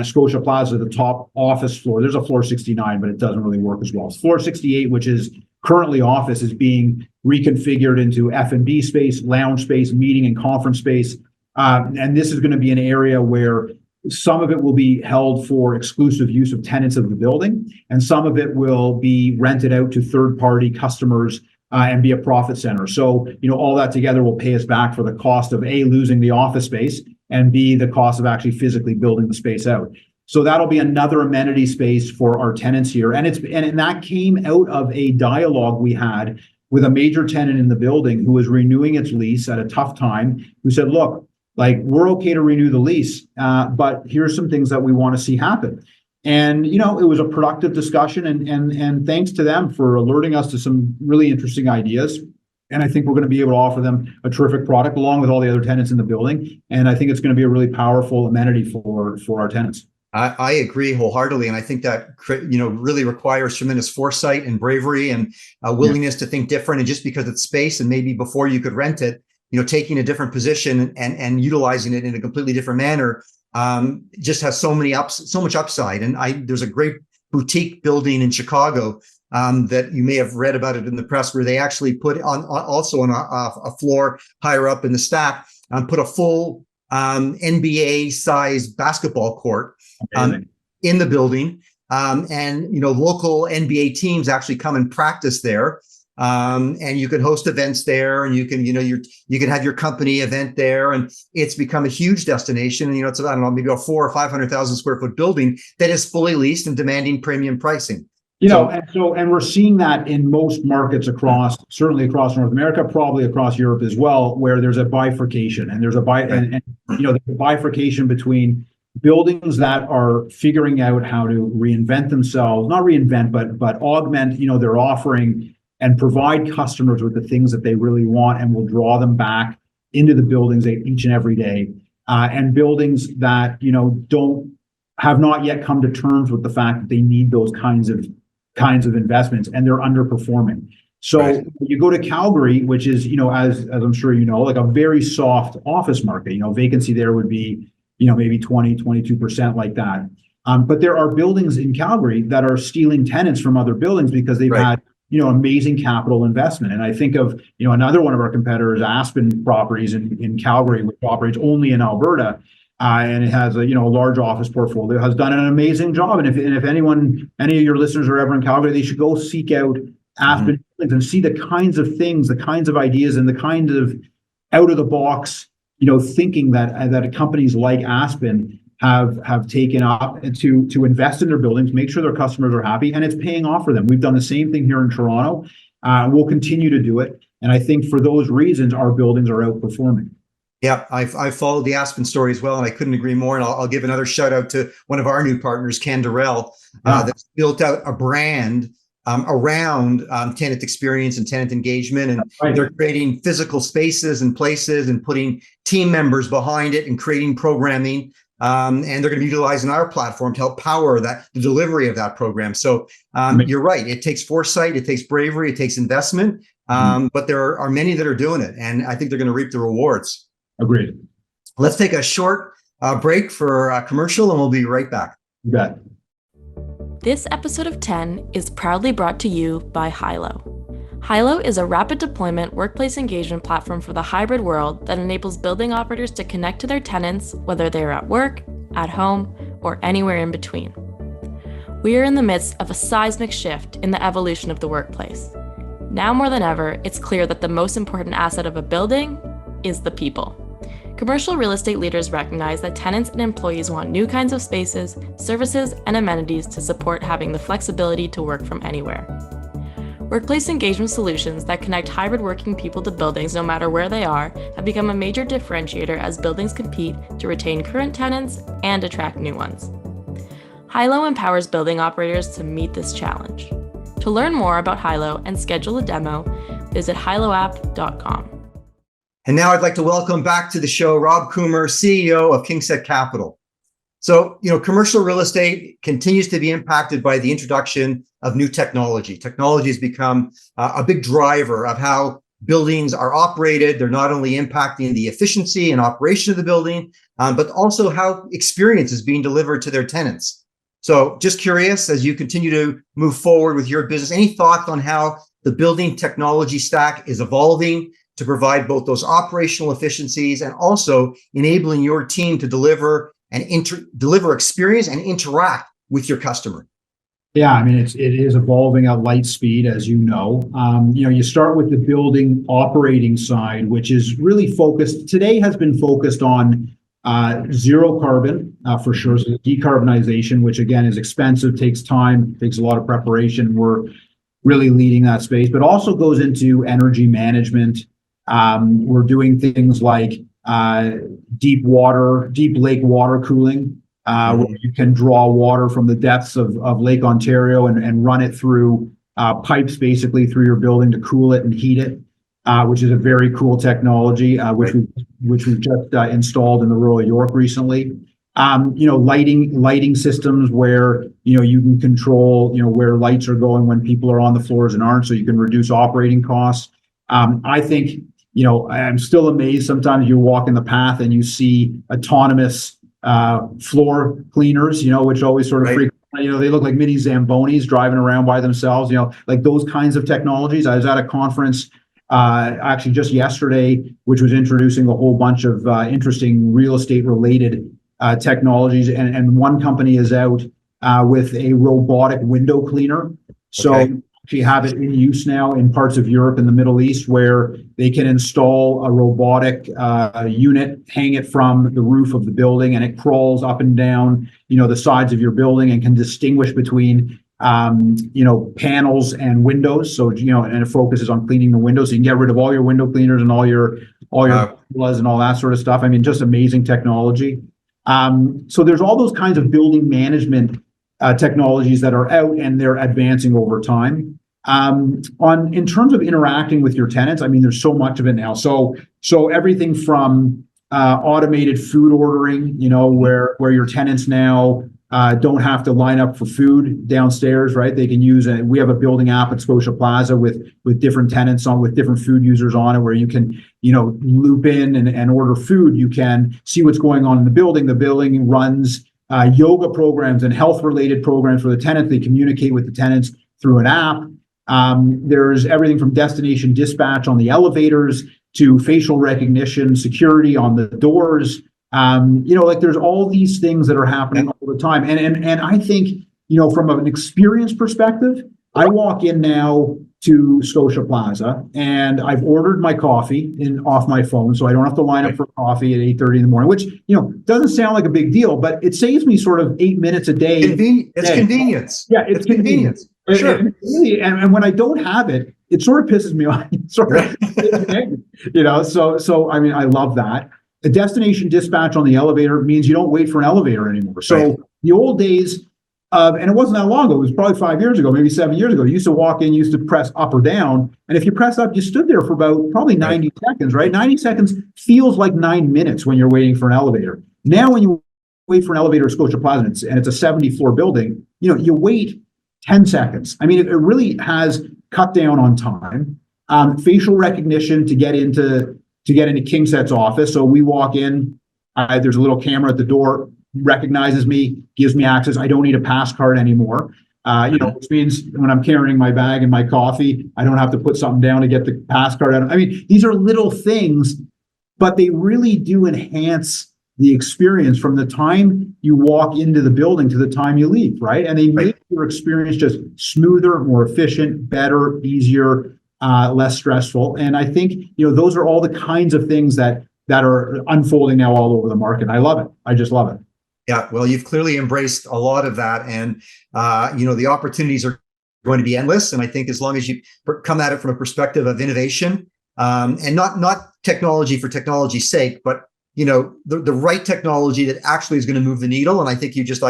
[SPEAKER 2] Scotia Plaza, the top office floor, there's a floor 69, but it doesn't really work as well. Floor 68, which is currently office, is being reconfigured into F&B space, lounge space, meeting and conference space. And this is going to be an area where some of it will be held for exclusive use of tenants of the building, and some of it will be rented out to third-party customers and be a profit center. So, all that together will pay us back for the cost of A, losing the office space, and B, the cost of actually physically building the space out. So that'll be another amenity space for our tenants here. And that came out of a dialogue we had with a major tenant in the building who was renewing its lease at a tough time, who said, look, we're okay to renew the lease, but here's some things that we want to see happen. And, it was a productive discussion, and thanks to them for alerting us to some really interesting ideas. And I think we're going to be able to offer them a terrific product along with all the other tenants in the building. And I think it's going to be a really powerful amenity for our tenants.
[SPEAKER 1] I agree wholeheartedly. And I think that, really requires tremendous foresight and bravery and a willingness to think different. And just because it's space, and maybe before you could rent it, taking a different position and utilizing it in a completely different manner, just has so much upside. And there's a great boutique building in Chicago that you may have read about it in the press, where they actually put on a floor higher up in the stack, put a full NBA sized basketball court in the building, and local NBA teams actually come and practice there, and you can host events there, and you can you can have your company event there, and it's become a huge destination. And it's about, maybe a 400,000 or 500,000 square foot building that is fully leased and demanding premium pricing.
[SPEAKER 2] And we're seeing that in most markets certainly across North America, probably across Europe as well, where there's a bifurcation, and there's the bifurcation between buildings that are figuring out how to reinvent themselves, not reinvent, but augment, their offering and provide customers with the things that they really want and will draw them back into the buildings each and every day. And buildings that, have not yet come to terms with the fact that they need those kinds of investments, and they're underperforming. So you go to Calgary, which is, as I'm sure a very soft office market. Vacancy there would be, maybe 22% like that. But there are buildings in Calgary that are stealing tenants from other buildings because they've had, amazing capital investment. And I think of, another one of our competitors, Aspen Properties in Calgary, which operates only in Alberta. And it has a large office portfolio, has done an amazing job. And if any of your listeners are ever in Calgary, they should go seek out Aspen buildings and see the kinds of things, the kinds of ideas, and the kind of out of the box, thinking that companies like Aspen have taken up to invest in their buildings, make sure their customers are happy, and it's paying off for them. We've done the same thing here in Toronto. We'll continue to do it. And I think for those reasons, our buildings are outperforming.
[SPEAKER 1] Yeah, I followed the Aspen story as well, and I couldn't agree more. And I'll give another shout out to one of our new partners, Canderel, that's built out a brand around tenant experience and tenant engagement. And they're creating physical spaces and places and putting team members behind it and creating programming. And they're going to be utilizing our platform to help power the delivery of that program. So you're right. It takes foresight, it takes bravery, it takes investment. But there are many that are doing it, and I think they're going to reap the rewards.
[SPEAKER 2] Agreed.
[SPEAKER 1] Let's take a short break for a commercial, and we'll be right back.
[SPEAKER 2] You bet.
[SPEAKER 3] This episode of 10 is proudly brought to you by Hilo. Hilo is a rapid deployment workplace engagement platform for the hybrid world that enables building operators to connect to their tenants, whether they are at work, at home, or anywhere in between. We are in the midst of a seismic shift in the evolution of the workplace. Now more than ever, it's clear that the most important asset of a building is the people. Commercial real estate leaders recognize that tenants and employees want new kinds of spaces, services, and amenities to support having the flexibility to work from anywhere. Workplace engagement solutions that connect hybrid working people to buildings no matter where they are have become a major differentiator as buildings compete to retain current tenants and attract new ones. Hilo empowers building operators to meet this challenge. To learn more about Hilo and schedule a demo, visit hiloapp.com.
[SPEAKER 1] And now I'd like to welcome back to the show Rob Kumer, CEO of KingSett Capital. So, commercial real estate continues to be impacted by the introduction of new technology. Technology has become a big driver of how buildings are operated. They're not only impacting the efficiency and operation of the building, but also how experience is being delivered to their tenants. So just curious, as you continue to move forward with your business, any thoughts on how the building technology stack is evolving to provide both those operational efficiencies and also enabling your team to deliver experience and interact with your customer?
[SPEAKER 2] Yeah, I mean, it is evolving at light speed, as you know. You start with the building operating side, which is really focused, today has been focused on zero carbon, for sure. So decarbonization, which again is expensive, takes time, takes a lot of preparation. We're really leading that space, but also goes into energy management. We're doing things like deep lake water cooling, where you can draw water from the depths of Lake Ontario and run it through pipes basically through your building to cool it and heat it, which is a very cool technology, which we've just installed in the Royal York recently. Lighting systems where you can control where lights are going when people are on the floors and aren't, so you can reduce operating costs. I think I'm still amazed. Sometimes you walk in the path and you see autonomous floor cleaners, which always sort of freak. They look like mini Zambonis driving around by themselves. Like those kinds of technologies. I was at a conference actually just yesterday, which was introducing a whole bunch of interesting real estate related technologies, and one company is out with a robotic window cleaner. So you have it in use now in parts of Europe and the Middle East, where they can install a robotic unit, hang it from the roof of the building, and it crawls up and down, the sides of your building and can distinguish between, panels and windows. So, and it focuses on cleaning the windows. So you can get rid of all your window cleaners and all your formulas and all that sort of stuff. I mean, just amazing technology. So there's all those kinds of building management technologies that are out, and they're advancing over time. In terms of interacting with your tenants, I mean, there's so much of it now. So everything from automated food ordering, where your tenants now don't have to line up for food downstairs, right? They can use we have a building app at Scotia Plaza with different tenants with different food users on it, where you can, loop in and order food. You can see what's going on in the building. The building runs yoga programs and health-related programs for the tenants. They communicate with the tenants through an app. There's everything from destination dispatch on the elevators to facial recognition, security on the doors. There's all these things that are happening all the time. And I think, from an experience perspective, I walk in now to Scotia Plaza and I've ordered my coffee off my phone, so I don't have to line up for coffee at 8:30 in the morning, which, doesn't sound like a big deal, but it saves me sort of 8 minutes a day.
[SPEAKER 1] It's convenience.
[SPEAKER 2] Yeah, it's convenience.
[SPEAKER 1] Sure.
[SPEAKER 2] And when I don't have it, it sort of pisses me off. So I mean, I love that. A destination dispatch on the elevator means you don't wait for an elevator anymore. So the old days, and it wasn't that long ago, it was probably 5 years ago, maybe 7 years ago, you used to walk in, you used to press up or down. And if you press up, you stood there for about probably 90 seconds, right? 90 seconds feels like 9 minutes when you're waiting for an elevator. Now, when you wait for an elevator at Scotia Plaza and it's a 70-floor building, you wait 10 seconds. I mean, it really has cut down on time. Facial recognition to get into KingSett's office. So we walk in, there's a little camera at the door, recognizes me, gives me access. I don't need a pass card anymore. Which means when I'm carrying my bag and my coffee, I don't have to put something down to get the pass card out. I mean, these are little things, but they really do enhance the experience from the time you walk into the building to the time you leave, right? And they make your experience just smoother, more efficient, better, easier, less stressful. And I think, those are all the kinds of things that that are unfolding now all over the market. I love it. I just love it.
[SPEAKER 1] Yeah, well, you've clearly embraced a lot of that, and the opportunities are going to be endless. And I think as long as you come at it from a perspective of innovation, and not technology for technology's sake, but the right technology that actually is going to move the needle. And I think you just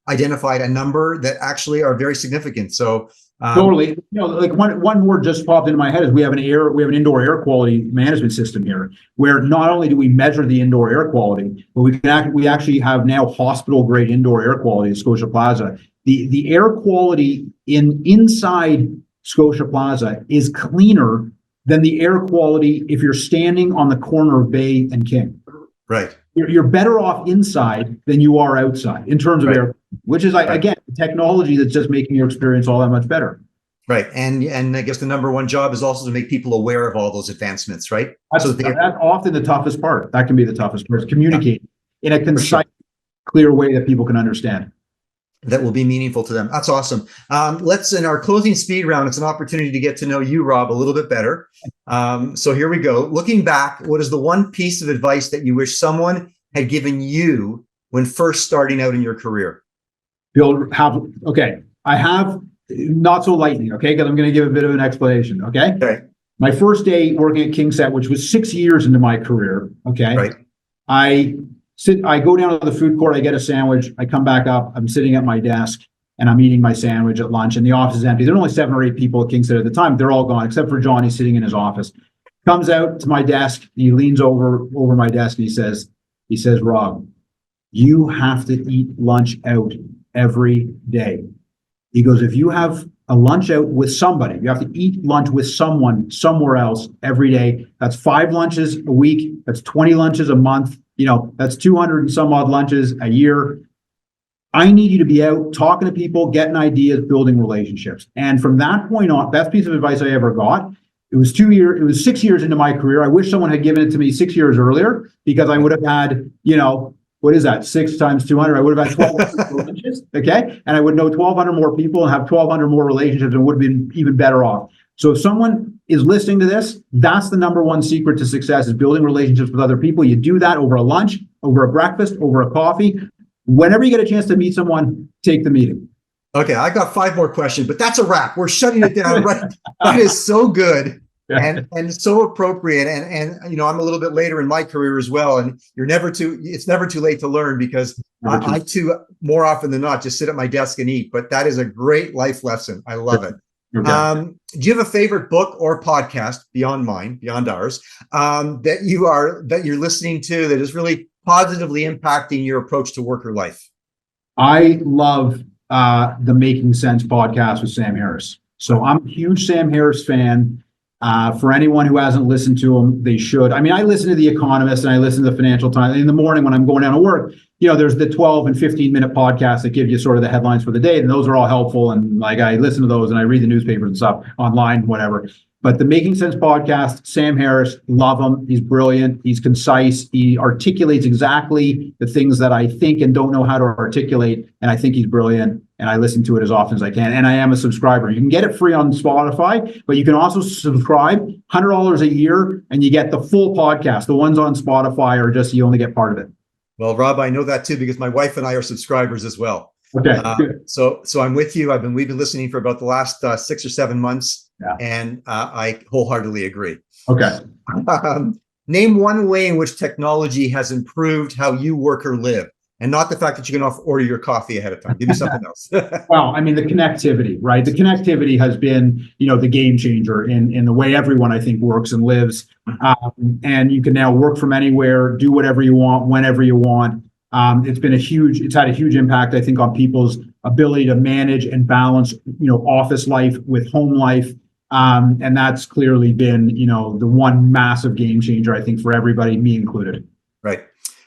[SPEAKER 1] identified a number that actually are very significant. So
[SPEAKER 2] totally, like one word just popped into my head is we have an indoor air quality management system here, where not only do we measure the indoor air quality, but we actually have now hospital grade indoor air quality at Scotia Plaza. The air quality inside Scotia Plaza is cleaner than the air quality if you're standing on the corner of Bay and King.
[SPEAKER 1] Right.
[SPEAKER 2] You're better off inside than you are outside in terms of air, which is again, technology that's just making your experience all that much better.
[SPEAKER 1] Right. And I guess the number one job is also to make people aware of all those advancements, right?
[SPEAKER 2] That's often the toughest part. That can be the toughest part, is communicating in a concise, clear way that people can understand.
[SPEAKER 1] That will be meaningful to them. That's awesome. Let's, in our closing speed round, it's an opportunity to get to know you, Rob, a little bit better. So here we go. Looking back, what is the one piece of advice that you wish someone had given you when first starting out in your career?
[SPEAKER 2] I have, not so lightning, okay? Because I'm going to give a bit of an explanation, okay?
[SPEAKER 1] Okay.
[SPEAKER 2] My first day working at KingSett, which was 6 years into my career, okay?
[SPEAKER 1] Right.
[SPEAKER 2] I go down to the food court, I get a sandwich, I come back up, I'm sitting at my desk, and I'm eating my sandwich at lunch, and the office is empty. There are only 7 or 8 people at KingSett at the time. They're all gone, except for John. He's sitting in his office. Comes out to my desk, he leans over my desk, and he says, Rob, you have to eat lunch out every day. He goes, if you have a lunch out with somebody, you have to eat lunch with someone somewhere else every day. That's 5 lunches a week. That's 20 lunches a month. That's 200 and some odd lunches a year. I need you to be out talking to people, getting ideas, building relationships. And from that point on, best piece of advice I ever got. It was 6 years into my career. I wish someone had given it to me 6 years earlier, because I would have had, what is that? 6 times 200. I would have had 1,200 lunches. Okay. And I would know 1,200 more people and have 1,200 more relationships, and would have been even better off. So if someone is listening to this, that's the number one secret to success, is building relationships with other people. You do that over a lunch, over a breakfast, over a coffee. Whenever you get a chance to meet someone, take the meeting.
[SPEAKER 1] Okay, I got 5 more questions, but that's a wrap. We're shutting it down right. That is so good and so appropriate. And I'm a little bit later in my career as well. And it's never too late to learn, because I too, more often than not, just sit at my desk and eat. But that is a great life lesson. I love it. Okay. Do you have a favorite book or podcast beyond ours, that you're listening to that is really positively impacting your approach to work or life?
[SPEAKER 2] I love the Making Sense podcast with Sam Harris. So I'm a huge Sam Harris fan. For anyone who hasn't listened to him, they should. I mean, I listen to The Economist and I listen to the Financial Times. In the morning when I'm going down to work, there's the 12 and 15-minute podcasts that give you sort of the headlines for the day, and those are all helpful. And I listen to those, and I read the newspapers and stuff online, whatever. But the Making Sense podcast, Sam Harris, love him. He's brilliant. He's concise. He articulates exactly the things that I think and don't know how to articulate. And I think he's brilliant. And I listen to it as often as I can. And I am a subscriber. You can get it free on Spotify, but you can also subscribe $100 a year, and you get the full podcast. The ones on Spotify are just, you only get part of it.
[SPEAKER 1] Well, Rob, I know that too, because my wife and I are subscribers as well.
[SPEAKER 2] Okay.
[SPEAKER 1] So I'm with you. We've been listening for about the last 6 or 7 months. Yeah. And I wholeheartedly agree.
[SPEAKER 2] Okay.
[SPEAKER 1] Name one way in which technology has improved how you work or live, and not the fact that you can order your coffee ahead of time. Give me something else.
[SPEAKER 2] Well, I mean, the connectivity, right? The connectivity has been, the game changer in the way everyone, I think, works and lives. And you can now work from anywhere, do whatever you want, whenever you want. It's had a huge impact, I think, on people's ability to manage and balance, office life with home life. And that's clearly been, the one massive game changer, I think, for everybody, me included.
[SPEAKER 1] Right.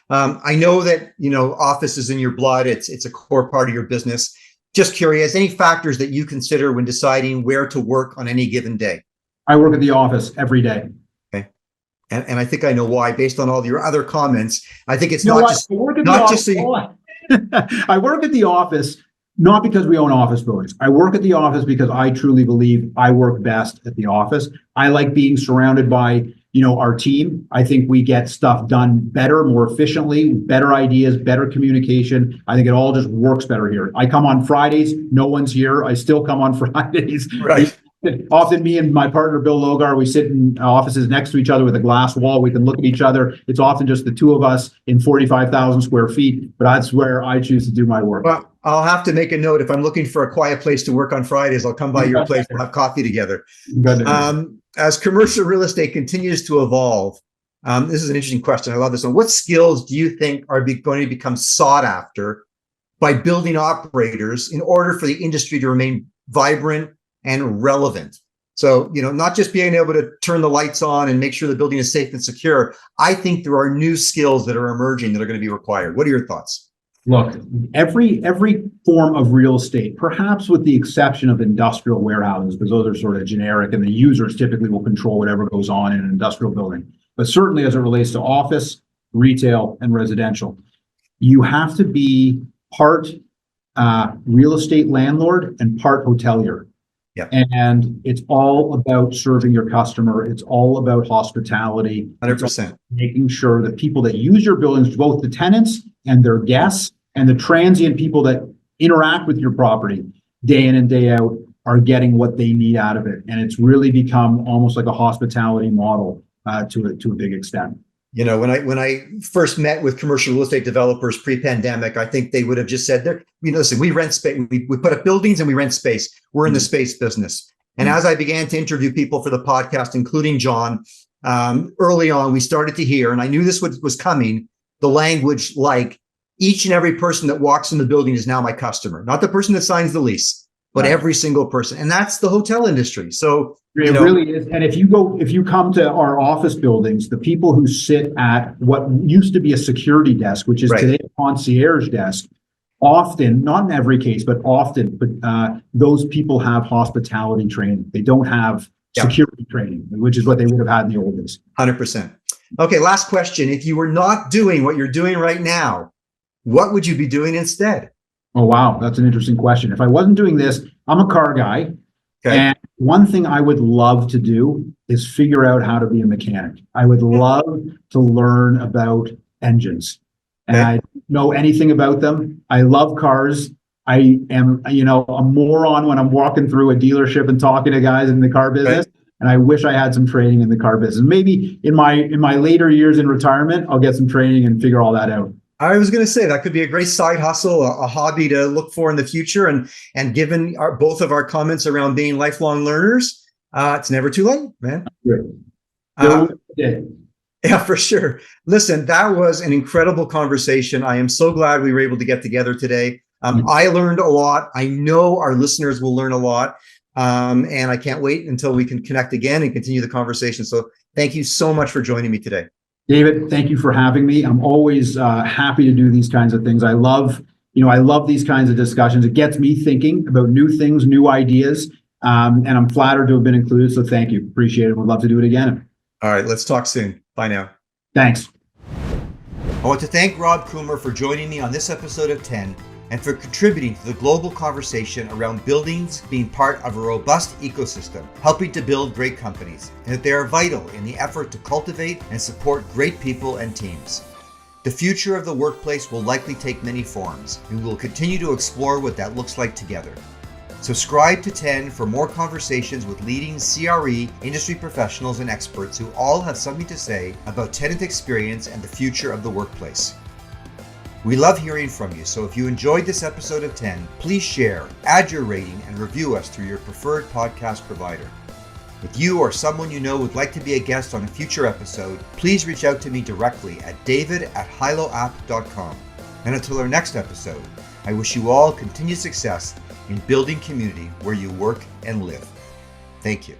[SPEAKER 1] I know that, office is in your blood. It's a core part of your business. Just curious, any factors that you consider when deciding where to work on any given day?
[SPEAKER 2] I work at the office every day.
[SPEAKER 1] Okay. And I think I know why, based on all your other comments. I think it's I work at
[SPEAKER 2] the office not because we own office buildings. I work at the office because I truly believe I work best at the office. I like being surrounded by our team. I think we get stuff done better, more efficiently, better ideas, better communication. I think it all just works better here. I come on Fridays, no one's here. I still come on Fridays.
[SPEAKER 1] Right.
[SPEAKER 2] Often me and my partner, Bill Logar, we sit in offices next to each other with a glass wall. We can look at each other. It's often just the two of us in 45,000 square feet, but that's where I choose to do my work.
[SPEAKER 1] Well, I'll have to make a note. If I'm looking for a quiet place to work on Fridays, I'll come by your place. We'll have coffee together. As commercial real estate continues to evolve, this is an interesting question. I love this one. What skills do you think are going to become sought after by building operators in order for the industry to remain vibrant and relevant? So, not just being able to turn the lights on and make sure the building is safe and secure. I think there are new skills that are emerging that are going to be required. What are your thoughts?
[SPEAKER 2] Look, every form of real estate, perhaps with the exception of industrial warehouses, because those are sort of generic and the users typically will control whatever goes on in an industrial building. But certainly as it relates to office, retail, and residential, you have to be part real estate landlord and part hotelier.
[SPEAKER 1] Yeah.
[SPEAKER 2] And it's all about serving your customer. It's all about hospitality.
[SPEAKER 1] 100%.
[SPEAKER 2] Making sure that people that use your buildings, both the tenants and their guests and the transient people that interact with your property day in and day out, are getting what they need out of it. And it's really become almost like a hospitality model to a big extent.
[SPEAKER 1] When I first met with commercial real estate developers pre-pandemic, I think they would have just said, listen, we rent space, we put up buildings and we rent space. We're in the space business. And as I began to interview people for the podcast, including Jon, early on, we started to hear, and I knew this was coming, the language like each and every person that walks in the building is now my customer, not the person that signs the lease, but every single person. And that's the hotel industry. So
[SPEAKER 2] it really is. And if you come to our office buildings, the people who sit at what used to be a security desk, which is today a concierge desk, often, not in every case, but often, those people have hospitality training. They don't have security training, which is what they would have had in the old days.
[SPEAKER 1] 100%. Okay, last question. If you were not doing what you're doing right now, what would you be doing instead?
[SPEAKER 2] Oh, wow. That's an interesting question. If I wasn't doing this, I'm a car guy. Okay. And one thing I would love to do is figure out how to be a mechanic. I would love to learn about engines. And I don't know anything about them. I love cars. I am, a moron when I'm walking through a dealership and talking to guys in the car business. Right. And I wish I had some training in the car business. Maybe in my later years in retirement, I'll get some training and figure all that out.
[SPEAKER 1] I was going to say that could be a great side hustle, a hobby to look for in the future. And given both of our comments around being lifelong learners, it's never too late, man. Yeah, for sure. Listen, that was an incredible conversation. I am so glad we were able to get together today. I learned a lot. I know our listeners will learn a lot. And I can't wait until we can connect again and continue the conversation. So thank you so much for joining me today.
[SPEAKER 2] David, thank you for having me. I'm always happy to do these kinds of things. I love these kinds of discussions. It gets me thinking about new things, new ideas, and I'm flattered to have been included. So thank you. Appreciate it. Would love to do it again.
[SPEAKER 1] All right, let's talk soon. Bye now.
[SPEAKER 2] Thanks.
[SPEAKER 1] I want to thank Rob Kumer for joining me on this episode of 10 and for contributing to the global conversation around buildings being part of a robust ecosystem, helping to build great companies, and that they are vital in the effort to cultivate and support great people and teams. The future of the workplace will likely take many forms, and we will continue to explore what that looks like together. Subscribe to 10 for more conversations with leading CRE industry professionals and experts who all have something to say about tenant experience and the future of the workplace. We love hearing from you, so if you enjoyed this episode of 10, please share, add your rating, and review us through your preferred podcast provider. If you or someone you know would like to be a guest on a future episode, please reach out to me directly at david@hiloapp.com. And until our next episode, I wish you all continued success in building community where you work and live. Thank you.